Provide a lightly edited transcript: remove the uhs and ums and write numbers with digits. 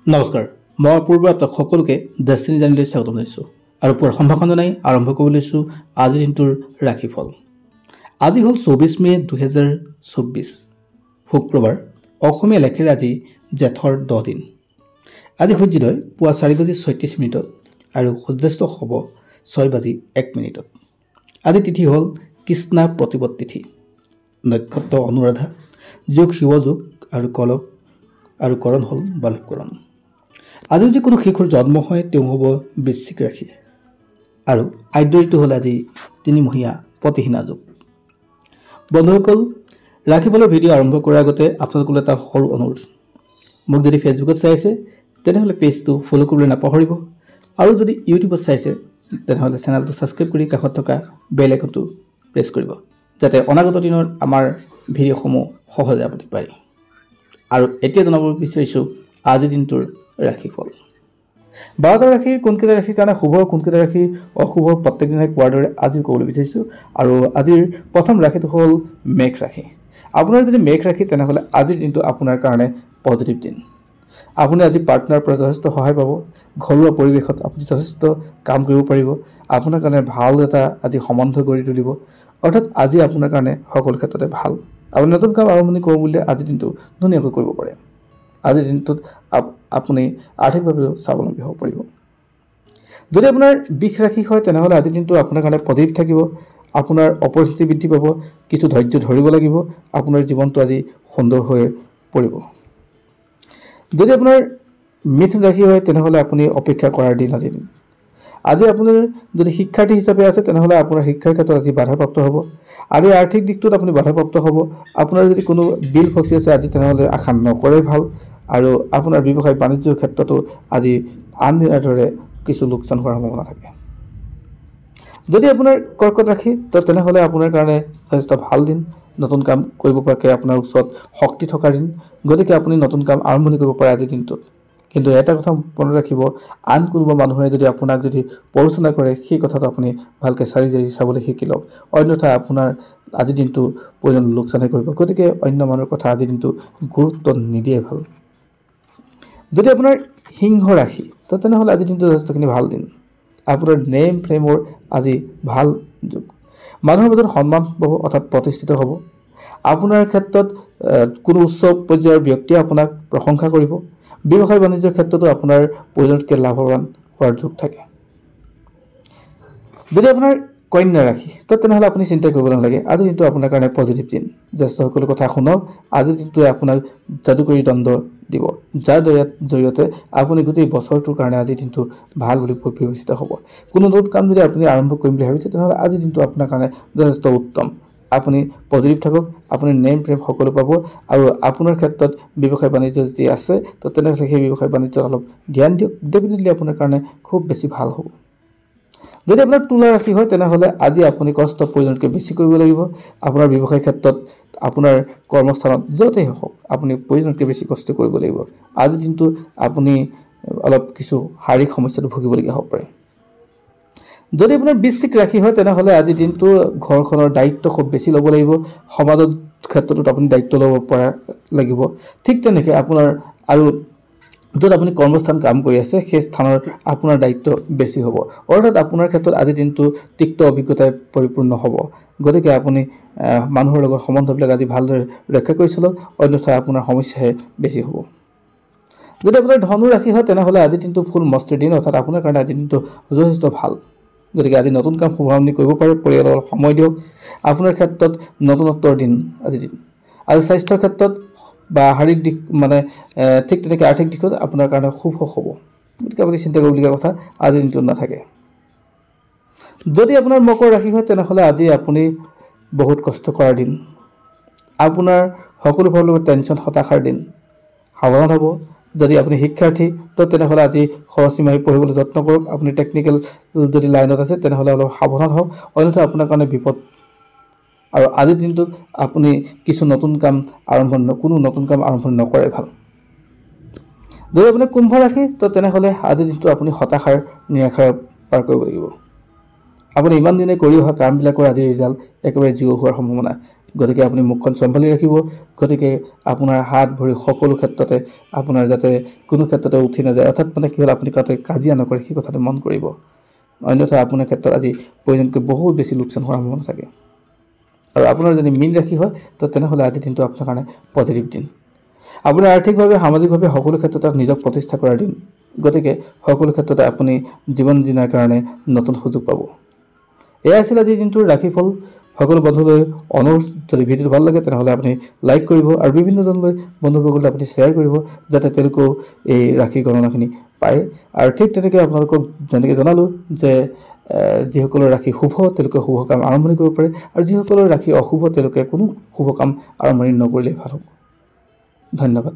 নমস্কাৰ মই অপূৰ্ব সকলোকে ডেষ্টিনি জানিলৈ স্বাগতম জনাইছোঁ আৰু পুৱাৰ সম্ভাষণ জনাই আৰম্ভ কৰিব লৈছোঁ আজিৰ দিনটোৰ ৰাশিফল। আজি হ'ল 24 মে 2024 শুক্ৰবাৰ। অসমীয়া লেখেৰে আজি জেঠৰ 10 দিন। আজি সূৰ্যোদয় পুৱা 4:36 আৰু সূৰ্যাস্ত হ'ব 6:01। আজি তিথি হ'ল কৃষ্ণা প্ৰতিপদ তিথি, নক্ষত্ৰ অনুৰাধা, যোগ শিৱযোগ আৰু কলক আৰু কৰণ হ'ল বালকৰণ। আজি যদি কোনো শিশুৰ জন্ম হয় তেওঁ হ'ব বৃশ্চিক ৰাশি আৰু আদ্য ঋতু হ'ল আজি 3 মহীয়া প্ৰতিহীনা যুগ। বন্ধুসকল, ৰাশিফলৰ ভিডিঅ' আৰম্ভ কৰাৰ আগতে আপোনালোকলৈ এটা সৰু অনুৰোধ। মোক যদি ফেচবুকত চাইছে তেনেহ'লে পেজটো ফ'ল' কৰিবলৈ নাপাহৰিব আৰু যদি ইউটিউবত চাইছে তেনেহ'লে চেনেলটো ছাবস্ক্ৰাইব কৰি কাষত থকা বেল আইকনটো প্ৰেছ কৰিব, যাতে অনাগত দিনত আমাৰ ভিডিঅ'সমূহ সহজে আপুনি পায়। আৰু এতিয়া জনাব বিচাৰিছোঁ আজিৰ দিনটোৰ ৰাশিফল। 12টা ৰাশিৰ কোনকেইটা ৰাশিৰ কাৰণে শুভ, কোনকেইটা ৰাশি অশুভ প্ৰত্যেক দিনাই কোৱাৰ দৰে আজি ক'বলৈ বিচাৰিছোঁ। আৰু আজিৰ প্ৰথম ৰাশিটো হ'ল মেঘ ৰাশি। আপোনাৰ যদি মেঘ ৰাশি তেনেহ'লে আজিৰ দিনটো আপোনাৰ কাৰণে পজিটিভ দিন। আপুনি আজি পাৰ্টনাৰৰ পৰা যথেষ্ট সহায় পাব। ঘৰুৱা পৰিৱেশত আপুনি যথেষ্ট কাম কৰিব পাৰিব। আপোনাৰ কাৰণে ভাল এটা আজি সম্বন্ধ গঢ়ি তুলিব। অৰ্থাৎ আজি আপোনাৰ কাৰণে সকলো ক্ষেত্ৰতে ভাল। আপুনি নতুন কাম আৰম্ভণি কৰোঁ বুলিলে আজিৰ দিনটো ধুনীয়াকৈ কৰিব পাৰে। আজিৰ দিনটোত আপুনি আৰ্থিকভাৱেও স্বাৱলম্বী হ'ব পাৰিব। যদি আপোনাৰ বৃষ ৰাশি হয় তেনেহ'লে আজিৰ দিনটো আপোনাৰ কাৰণে পজিটিভ থাকিব। আপোনাৰ অপৰিস্থিতি বৃদ্ধি পাব, কিছু ধৈৰ্য ধৰিব লাগিব। আপোনাৰ জীৱনটো আজি সুন্দৰ হৈ পৰিব। যদি আপোনাৰ মিথুন ৰাশি হয় তেনেহ'লে আপুনি অপেক্ষা কৰাৰ দিন আজিৰ দিন। আজি আপোনাৰ যদি শিক্ষাৰ্থী হিচাপে আছে তেনেহ'লে আপোনাৰ শিক্ষাৰ ক্ষেত্ৰত আজি বাধাপ্ৰাপ্ত হ'ব। আজি আৰ্থিক দিশটোত আপুনি বাধাপ্ৰাপ্ত হ'ব। আপোনাৰ যদি কোনো বিল ফচি আছে আজি তেনেহ'লে আশা নকৰে ভাল। আৰু আপোনাৰ ব্যৱসায় বাণিজ্যৰ ক্ষেত্ৰতো আজি আন দিনাৰ দৰে কিছু লোকচান হোৱাৰ সম্ভাৱনা থাকে। যদি আপোনাৰ কৰ্কট ৰাশি তেনেহ'লে আপোনাৰ কাৰণে যথেষ্ট ভাল দিন। নতুন কাম কৰিব পৰাকৈ আপোনাৰ ওচৰত শক্তি থকাৰ দিন, গতিকে আপুনি নতুন কাম আৰম্ভণি কৰিব পাৰে আজিৰ দিনটোত। কিন্তু এটা কথা মনত ৰাখিব, আন কোনোবা মানুহে যদি আপোনাক যদি প্ৰৰোচনা কৰে সেই কথাটো আপুনি ভালকৈ চালি জাৰি চাবলৈ শিকি লওক, অন্যথা আপোনাৰ আজিৰ দিনটো প্ৰয়োজন লোকচানহে কৰিব। গতিকে অন্য মানুহৰ কথা আজিৰ দিনটো গুৰুত্ব নিদিয়ে ভাল। যদি আপোনাৰ সিংহ ৰাশি তেনেহ'লে আজিৰ দিনটো যথেষ্টখিনি ভাল দিন। আপোনাৰ নেম ফ্ৰেমৰ আজি ভাল যুগ। মানুহৰ মাজত সন্মান পাব, অৰ্থাৎ প্ৰতিষ্ঠিত হ'ব। আপোনাৰ ক্ষেত্ৰত কোনো উচ্চ পৰ্যায়ৰ ব্যক্তিয়ে আপোনাক প্ৰশংসা কৰিব। ব্যৱসায় বাণিজ্যৰ ক্ষেত্ৰতো আপোনাৰ প্ৰয়োজনতকৈ লাভৱান হোৱাৰ যোগ থাকে। যদি আপোনাৰ কন্যা ৰাশি তেনেহ'লে আপুনি চিন্তা কৰিব নালাগে, আজিৰ দিনটো আপোনাৰ কাৰণে পজিটিভ দিন। জ্যেষ্ঠসকলৰ কথা শুনক। আজিৰ দিনটোৱে আপোনাক যাদুকৰী দণ্ড দিব, যাৰ জৰিয়তে আপুনি গোটেই বছৰটোৰ কাৰণে আজিৰ দিনটো ভাল বুলি বিবেচিত হ'ব। কোনো নতুন কাম যদি আপুনি আৰম্ভ কৰিম বুলি ভাবিছে তেনেহ'লে আজিৰ দিনটো আপোনাৰ কাৰণে যথেষ্ট উত্তম। আপুনি পজিটিভ থাকক, আপুনি নেম ফ্ৰেম সকলো পাব। আৰু আপোনাৰ ক্ষেত্ৰত ব্যৱসায় বাণিজ্য যদি আছে তেনেহ'লে সেই ব্যৱসায় বাণিজ্যত অলপ ধ্যান দিয়ক, ডেফিনেটলি আপোনাৰ কাৰণে খুব বেছি ভাল হ'ব। যদি আপোনাৰ তুলা ৰাশি হয় তেনেহ'লে আজি আপুনি কষ্ট প্ৰয়োজনতকৈ বেছি কৰিব লাগিব। আপোনাৰ ব্যৱসায় ক্ষেত্ৰত, আপোনাৰ কৰ্মস্থানত য'তেই হওক আপুনি প্ৰয়োজনতকৈ বেছি কষ্ট কৰিব লাগিব। আজিৰ দিনটো আপুনি অলপ কিছু শাৰীৰিক সমস্যাটো ভুগিবলগীয়া হ'ব পাৰে। যদি আপোনাৰ বৃশ্চিক ৰাশি হয় তেনেহ'লে আজিৰ দিনটো ঘৰখনৰ দায়িত্ব খুব বেছি ল'ব লাগিব। সমাজৰ ক্ষেত্ৰতো আপুনি দায়িত্ব ল'ব পৰা লাগিব। ঠিক তেনেকৈ আপোনাৰ আৰু য'ত আপুনি কৰ্মস্থান কাম কৰি আছে সেই স্থানৰ আপোনাৰ দায়িত্ব বেছি হ'ব। অৰ্থাৎ আপোনাৰ ক্ষেত্ৰত আজিৰ দিনটো তিক্ত অভিজ্ঞতাৰে পৰিপূৰ্ণ হ'ব। গতিকে আপুনি মানুহৰ লগত সম্বন্ধবিলাক আজি ভালদৰে ৰক্ষা কৰি চলক, অন্যথা আপোনাৰ সমস্যাহে বেছি হ'ব। যদি আপোনাৰ ধনু ৰাশি হয় তেনেহ'লে আজিৰ দিনটো ফুল মস্তিৰ দিন, অৰ্থাৎ আপোনাৰ কাৰণে আজিৰ দিনটো যথেষ্ট ভাল। গতিকে আজি নতুন কাম শুভাৰম্ভণি কৰিব পাৰে, পৰিয়ালৰ সময় দিয়ক। আপোনাৰ ক্ষেত্ৰত নতুনত্বৰ দিন আজিৰ দিন। আজি স্বাস্থ্যৰ ক্ষেত্ৰত বা শাৰীৰিক দিশ ঠিক তেনেকৈ আৰ্থিক দিশত আপোনাৰ কাৰণে শুভ হ'ব। গতিকে আপুনি চিন্তা কৰিবলগীয়া কথা আজিৰ দিনটোত নাথাকে। যদি আপোনাৰ মকৰ ৰাশি হয় তেনেহ'লে আজি আপুনি বহুত কষ্ট কৰাৰ দিন। আপোনাৰ সকলো ফালৰ টেনশ্যন হতাশাৰ দিন। সাৱধান হ'ব। যদি আপুনি শিক্ষাৰ্থী তেনেহ'লে আজি খৰচী মাৰি পঢ়িবলৈ যত্ন কৰক। আপুনি টেকনিকেল যদি লাইনত আছে তেনেহ'লে অলপ সাৱধান হওক, অন্যথা আপোনাৰ কাৰণে বিপদ। আৰু আজিৰ দিনটোত আপুনি কোনো নতুন কাম আৰম্ভ নকৰে ভাল। যদি আপুনি কুম্ভ ৰাশি তেনেহ'লে আজিৰ দিনটো আপুনি হতাশাৰ নিৰাশাৰে পাৰ কৰিব লাগিব। আপুনি ইমান দিনে কৰি অহা কামবিলাকৰ আজি ৰিজাল্ট একেবাৰে জিৰ' হোৱাৰ সম্ভাৱনা গতিকে আপুনি মুখখন চম্ভালি ৰাখিব। গতিকে আপোনাৰ হাত ভৰি সকলো ক্ষেত্ৰতে আপোনাৰ যাতে কোনো ক্ষেত্ৰতে উঠি নাযায়, অৰ্থাৎ মানে কি হ'ল আপুনি কাজিয়া নকৰে সেই কথাটো মন কৰিব, অন্যথা আপোনাৰ ক্ষেত্ৰত আজি প্ৰয়োজনতকৈ বহুত বেছি লোকচান হোৱাৰ সম্ভাৱনা থাকে। আৰু আপোনাৰ যদি মীন ৰাশি হয় তো তেনেহ'লে আজিৰ দিনটো আপোনাৰ কাৰণে পজিটিভ দিন। আপোনাৰ আৰ্থিকভাৱে সামাজিকভাৱে সকলো ক্ষেত্ৰতে নিজক প্ৰতিষ্ঠা কৰাৰ দিন। গতিকে সকলো ক্ষেত্ৰতে আপুনি জীৱন জীয়াৰ কাৰণে নতুন সুযোগ পাব। এয়া আছিল আজিৰ দিনটোৰ ৰাশিফল। সকলো বন্ধুলৈ অনুৰোধ, যদি ভিডিঅ'টো ভাল লাগে তেনেহ'লে আপুনি লাইক কৰিব আৰু বিভিন্নজনলৈ বন্ধুবৰ্গলৈ আপুনি শ্বেয়াৰ কৰিব, যাতে তেওঁলোকেও এই ৰাশি গণনাখিনি পায়। আৰু ঠিক তেনেকৈ আপোনালোকক যেনেকৈ জনালোঁ যে যিসকলৰ ৰাশি শুভ তেওঁলোকে শুভ কাম আৰম্ভণি কৰিব পাৰে, আৰু যিসকলৰ ৰাশি অশুভ তেওঁলোকে কোনো শুভ কাম আৰম্ভণি নকৰিলেই ভাল হ'ব। ধন্যবাদ।